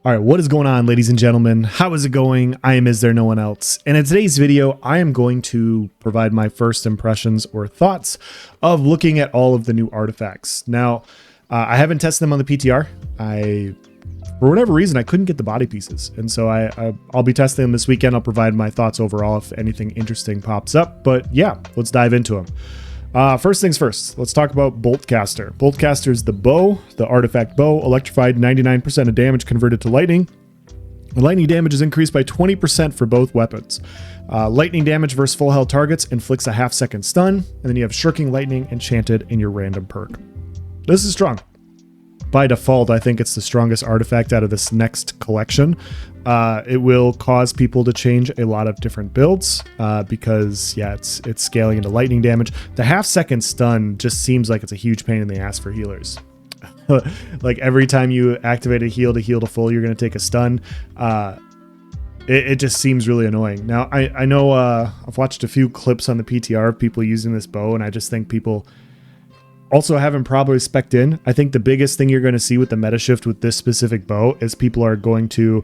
All right, what is going on, ladies and gentlemen? How is it going? I am Is There No One Else? And in today's video, I am going to provide my first impressions or thoughts of looking at all of the new artifacts. Now, I haven't tested them on the PTR. For whatever reason, I couldn't get the body pieces. And so I'll be testing them this weekend. I'll provide my thoughts overall if anything interesting pops up. But yeah, let's dive into them. First things first, let's talk about Boltcaster. Boltcaster is the bow, the artifact bow, electrified, 99% of damage converted to lightning. The lightning damage is increased by 20% for both weapons. Lightning damage versus full health targets inflicts a half-second stun, and then you have Shirking Lightning enchanted in your random perk. This is strong. By default, I think it's the strongest artifact out of this next collection. It will cause people to change a lot of different builds because, yeah, it's scaling into lightning damage. The half-second stun just seems like it's a huge pain in the ass for healers. Like every time you activate a heal to full, you're going to take a stun. It just seems really annoying. Now, I know I've watched a few clips on the PTR of people using this bow, and I just think people also haven't probably spec'd in. I think the biggest thing you're going to see with the meta shift with this specific bow is people are going to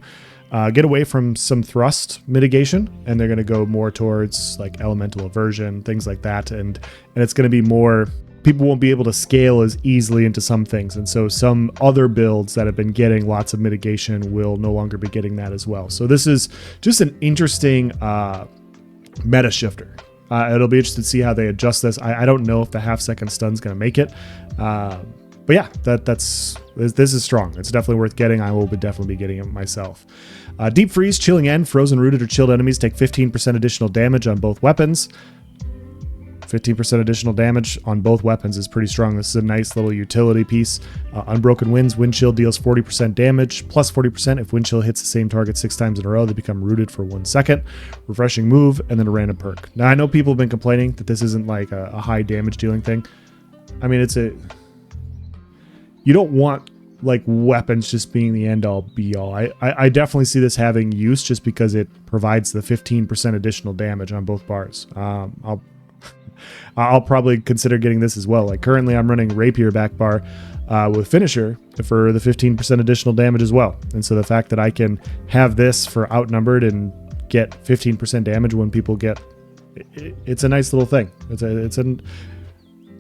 get away from some thrust mitigation, and they're going to go more towards like elemental aversion, things like that. And it's going to be more, people won't be able to scale as easily into some things. And so some other builds that have been getting lots of mitigation will no longer be getting that as well. So this is just an interesting meta shifter. It'll be interesting to see how they adjust this. I don't know if the half-second stun's going to make it. But yeah, this is strong. It's definitely worth getting. I will definitely be getting it myself. Deep Freeze, Chilling End, Frozen, Rooted, or Chilled enemies take 15% additional damage on both weapons. 15% additional damage on both weapons is pretty strong. This is a nice little utility piece. Unbroken Winds, Wind Chill deals 40% damage, plus 40% if Wind Chill hits the same target 6 times in a row. They become rooted for 1 second. Refreshing move, and then a random perk. Now, I know people have been complaining that this isn't like a high damage dealing thing. I mean, you don't want like weapons just being the end all be all. I definitely see this having use just because it provides the 15% additional damage on both bars. I'll probably consider getting this as well. Like currently I'm running Rapier back bar with Finisher for the 15% additional damage as well. And so the fact that I can have this for outnumbered and get 15% damage when people get, it's a nice little thing.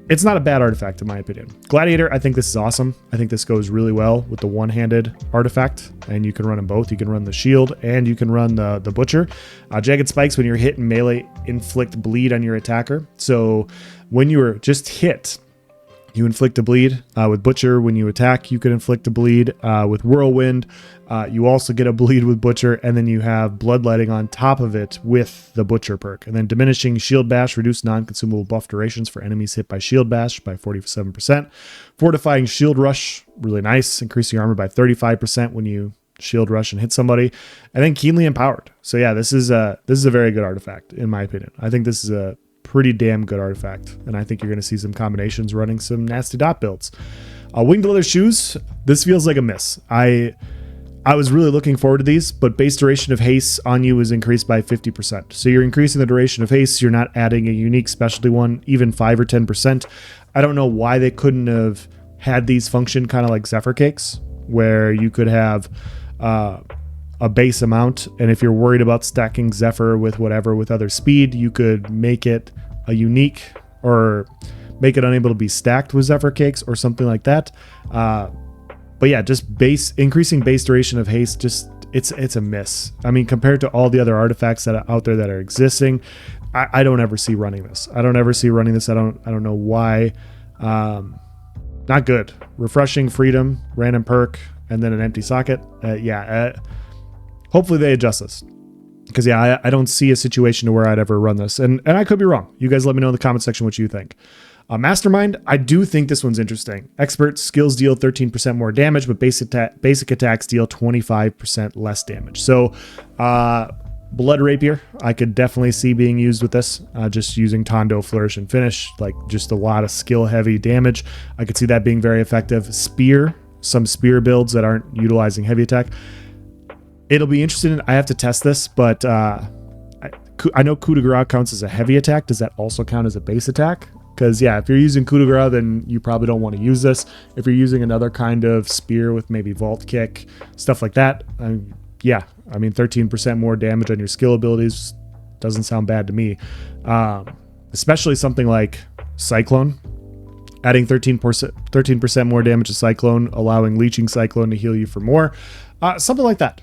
It's not a bad artifact in my opinion. Gladiator, I think this is awesome. I think this goes really well with the one-handed artifact, and you can run them both. You can run the shield and you can run the butcher. Jagged Spikes, when you're hit in melee, inflict bleed on your attacker. So when you are just hit, you inflict a bleed. With Butcher, when you attack, you can inflict a bleed. With Whirlwind, you also get a bleed with Butcher, and then you have Bloodletting on top of it with the Butcher perk. And then Diminishing Shield Bash, reduce non-consumable buff durations for enemies hit by Shield Bash by 47%. Fortifying Shield Rush, really nice, increasing armor by 35% when you Shield Rush and hit somebody. And then Keenly Empowered. So yeah, this is a very good artifact in my opinion. I think this is a pretty damn good artifact, and I think you're going to see some combinations running some nasty dot builds. Winged Leather Shoes, this feels like a miss. I was really looking forward to these, but base duration of haste on you is increased by 50%. So you're increasing the duration of haste, you're not adding a unique specialty one, even 5 or 10%. I don't know why they couldn't have had these function kind of like Zephyr Cakes, where you could have a base amount, and if you're worried about stacking Zephyr with whatever with other speed, you could make it a unique or make it unable to be stacked with Zephyr Cakes or something like that. But yeah, just increasing base duration of haste, just it's a miss. I mean, compared to all the other artifacts that are out there that are existing, I don't ever see running this. I don't know why. Not good. Refreshing Freedom, random perk, and then an empty socket. Hopefully they adjust this, because yeah, I don't see a situation where I'd ever run this, and I could be wrong. You guys let me know in the comment section what you think. Mastermind, I do think this one's interesting. Expert skills deal 13% more damage, but basic attacks deal 25% less damage. So Blood Rapier, I could definitely see being used with this, just using Tondo, Flourish, and Finish, like just a lot of skill heavy damage. I could see that being very effective. Spear, some spear builds that aren't utilizing heavy attack. It'll be interesting. I have to test this, but I know Coup de Grace counts as a heavy attack. Does that also count as a base attack? Because yeah, if you're using coup de grace, then you probably don't want to use this. If you're using another kind of spear with maybe vault kick, stuff like that, yeah, I mean 13% more damage on your skill abilities doesn't sound bad to me. Especially something like Cyclone, adding 13% more damage to Cyclone, allowing Leeching Cyclone to heal you for more. Something like that.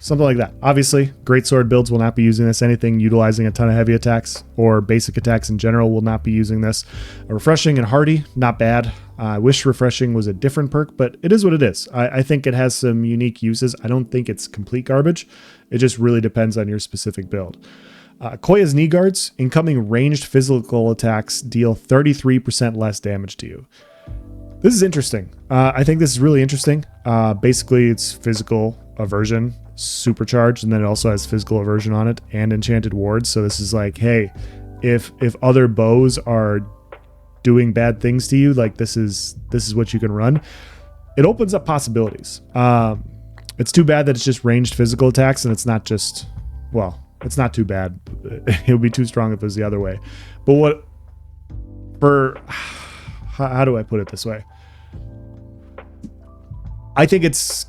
Obviously, greatsword builds will not be using this. Anything utilizing a ton of heavy attacks or basic attacks in general will not be using this. Refreshing and hardy, not bad. I wish refreshing was a different perk, but it is what it is. I think it has some unique uses. I don't think it's complete garbage. It just really depends on your specific build. Koya's knee guards, incoming ranged physical attacks deal 33% less damage to you. This is interesting. I think this is really interesting. Basically, it's physical aversion supercharged, and then it also has physical aversion on it and enchanted wards. So this is like, hey, if other bows are doing bad things to you, like this is what you can run. It opens up possibilities. It's too bad that it's just ranged physical attacks, and it's not just, well, it's not too bad. It would be too strong if it was the other way. But how do I put it this way? I think it's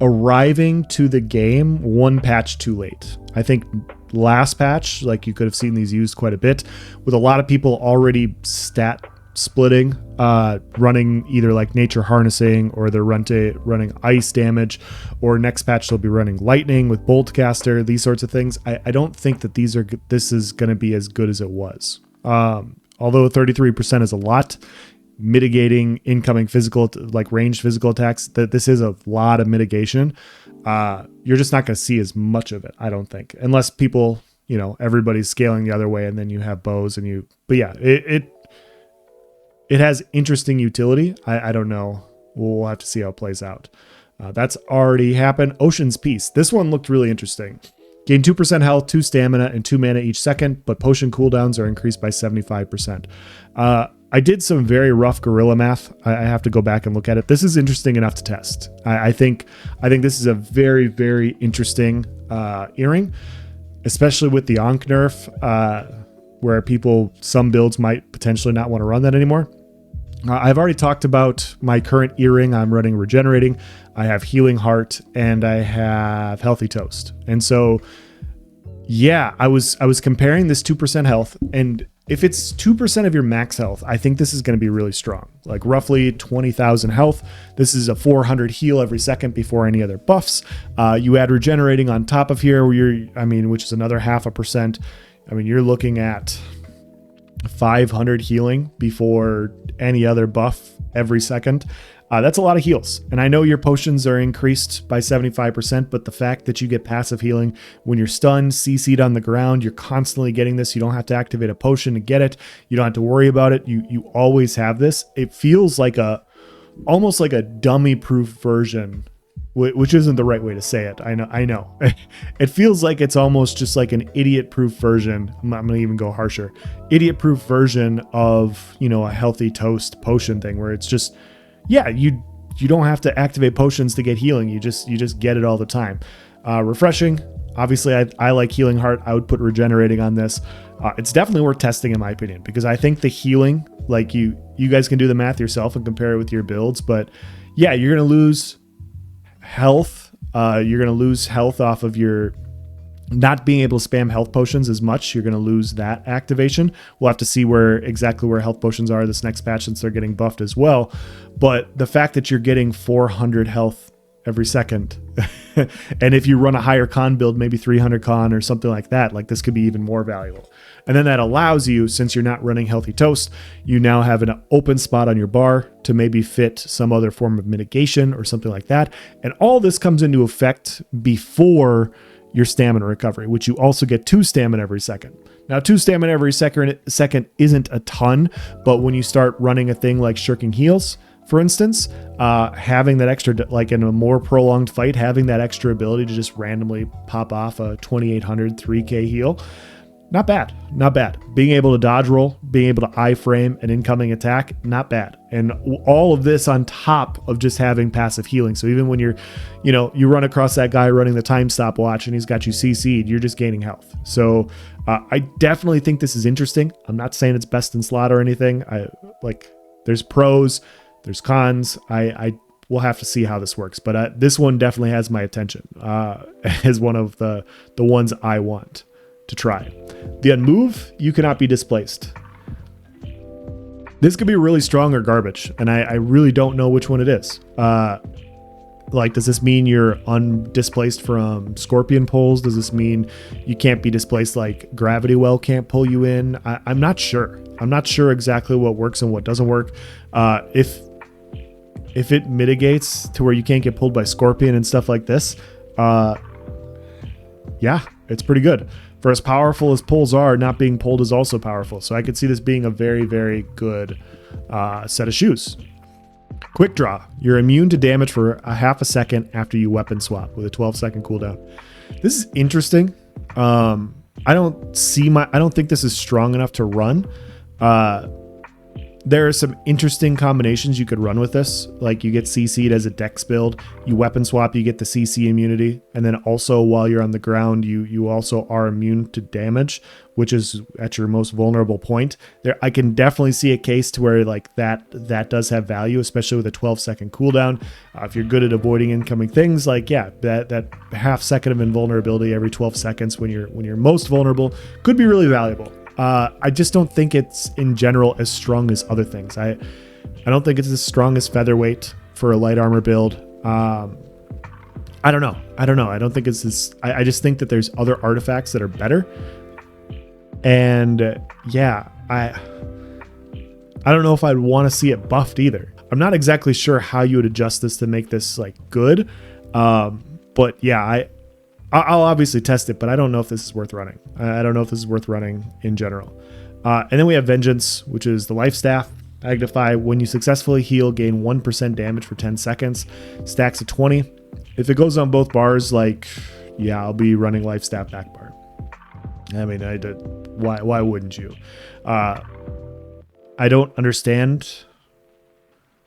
arriving to the game one patch too late. I think last patch, like you could have seen these used quite a bit, with a lot of people already stat splitting, running either like nature harnessing, or they're running ice damage, or next patch they'll be running lightning with Boltcaster, these sorts of things. I don't think that this is going to be as good as it was. Although 33% is a lot, mitigating incoming physical, like ranged physical attacks, that this is a lot of mitigation. You're just not going to see as much of it, I don't think, unless people, everybody's scaling the other way, and then you have bows but yeah, it has interesting utility. I don't know. We'll have to see how it plays out. That's already happened. Ocean's Peace. This one looked really interesting. Gain 2% health, 2 stamina, and 2 mana each second, but potion cooldowns are increased by 75%. I did some very rough guerrilla math. I have to go back and look at it. This is interesting enough to test. I think this is a very, very interesting earring, especially with the Ankh nerf, where some builds might potentially not want to run that anymore. I've already talked about my current earring. I'm running Regenerating, I have Healing Heart, and I have Healthy Toast. And so, yeah, I was comparing this 2% health, and if it's 2% of your max health, I think this is going to be really strong. Like roughly 20,000 health. This is a 400 heal every second before any other buffs. You add Regenerating on top of here, which is another 0.5%. You're looking at 500 healing before any other buff every second. That's a lot of heals. And I know your potions are increased by 75%, but the fact that you get passive healing when you're stunned, CC'd on the ground, you're constantly getting this. You don't have to activate a potion to get it. You don't have to worry about it. You always have this. It feels like almost like a dummy-proof version, which isn't the right way to say it. I know. It feels like it's almost just like an idiot-proof version. I'm going to even go harsher. Idiot-proof version of, a Healthy Toast potion thing, where it's just, yeah, you don't have to activate potions to get healing. You just get it all the time. Refreshing. Obviously, I like Healing Heart. I would put Regenerating on this. It's definitely worth testing, in my opinion, because I think the healing, like you guys can do the math yourself and compare it with your builds. But yeah, you're going to lose health. You're going to lose health off of your not being able to spam health potions as much. You're going to lose that activation. We'll have to see exactly where health potions are this next patch, since they're getting buffed as well. But the fact that you're getting 400 health every second, and if you run a higher con build, maybe 300 con or something like that, like this could be even more valuable. And then that allows you, since you're not running Healthy Toast, you now have an open spot on your bar to maybe fit some other form of mitigation or something like that. And all this comes into effect before your stamina recovery, which you also get 2 stamina every second. Now, 2 stamina every second isn't a ton, but when you start running a thing like Shirking Heals, for instance, having that extra, like in a more prolonged fight, having that extra ability to just randomly pop off a 2800 3k heal, not bad, not bad. Being able to dodge roll, being able to iframe an incoming attack, not bad. And all of this on top of just having passive healing. So even when you're, you run across that guy running the time stopwatch and he's got you CC'd, you're just gaining health. So I definitely think this is interesting. I'm not saying it's best in slot or anything. There's pros, there's cons. We'll have to see how this works, but this one definitely has my attention as one of the ones I want to try. The unmove, you cannot be displaced. This could be really strong or garbage, and I really don't know which one it is. Does this mean you're undisplaced from scorpion pulls? Does this mean you can't be displaced, like gravity well can't pull you in? I'm not sure. I'm not sure exactly what works and what doesn't work. If it mitigates to where you can't get pulled by scorpion and stuff like this, yeah, it's pretty good. For as powerful as pulls are, not being pulled is also powerful. So I could see this being a very, very good set of shoes. Quick draw. You're immune to damage for a half a second after you weapon swap with a 12-second cooldown. This is interesting. I don't think this is strong enough to run. There are some interesting combinations you could run with this. Like you get CC'd as a dex build, you weapon swap, you get the CC immunity. And then also while you're on the ground, you also are immune to damage, which is at your most vulnerable point. There, I can definitely see a case to where like that does have value, especially with a 12-second cooldown. If you're good at avoiding incoming things, like yeah, that half second of invulnerability every 12 seconds when you're most vulnerable could be really valuable. I just don't think it's in general as strong as other things. I don't think it's as strong as featherweight for a light armor build. I don't know. I don't think it's this. I just think that there's other artifacts that are better. And yeah, I don't know if I'd want to see it buffed either. I'm not exactly sure how you would adjust this to make this like good. But yeah, I'll obviously test it, but I don't know if this is worth running. I don't know if this is worth running in general. And then we have Vengeance, which is the life staff. Magnify, when you successfully heal, gain 1% damage for 10 seconds. Stacks of 20. If it goes on both bars, like, yeah, I'll be running life staff back bar. I mean, why wouldn't you? I don't understand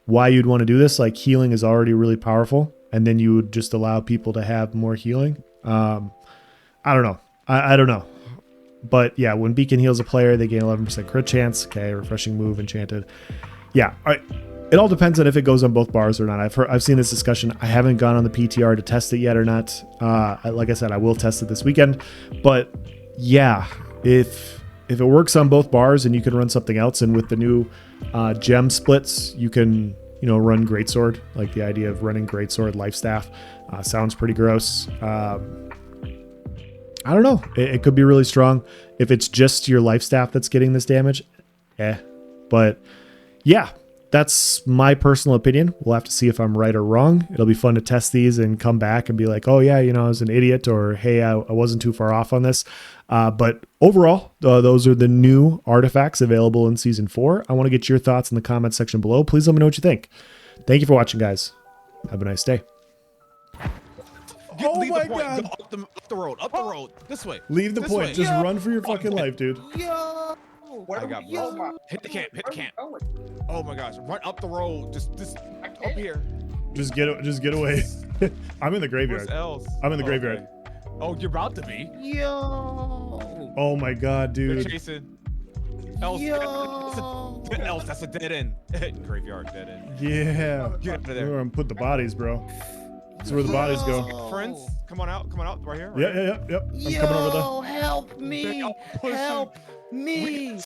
why you'd want to do this. Like, healing is already really powerful, and then you would just allow people to have more healing. I don't know. I don't know. But yeah, when Beacon heals a player, they gain 11% crit chance. Okay, refreshing move, enchanted. Yeah, all right. It all depends on if it goes on both bars or not. I've seen this discussion. I haven't gone on the PTR to test it yet or not. Like I said, I will test it this weekend. But yeah, if it works on both bars and you can run something else, and with the new gem splits, you can run greatsword. Like the idea of running greatsword life staff sounds pretty gross. I don't know. It could be really strong if it's just your life staff that's getting this damage. But yeah, that's my personal opinion. We'll have to see if I'm right or wrong. It'll be fun to test these and come back and be like, oh yeah, I was an idiot, or hey, I wasn't too far off on this. But overall, those are the new artifacts available in Season 4. I want to get your thoughts in the comment section below. Please let me know what you think. Thank you for watching, guys. Have a nice day. Oh my God! Go up the road, this way. Leave the point. Just run for your fucking life, dude. Yo! I got hit the camp. Oh my gosh! Run up the road. Just up here. Just get away. I'm in the graveyard. Where's else? I'm in the graveyard. Okay. Oh, you're about to be. Yo! Oh my God, dude. They're chasing. Else. Yo! Else. That's a dead end. Graveyard dead end. Yeah. Get out of there. I'm put the bodies, bro. That's where the bodies go. Friends, come on out, right here. Yep. I'm coming over there. Help me! Help me!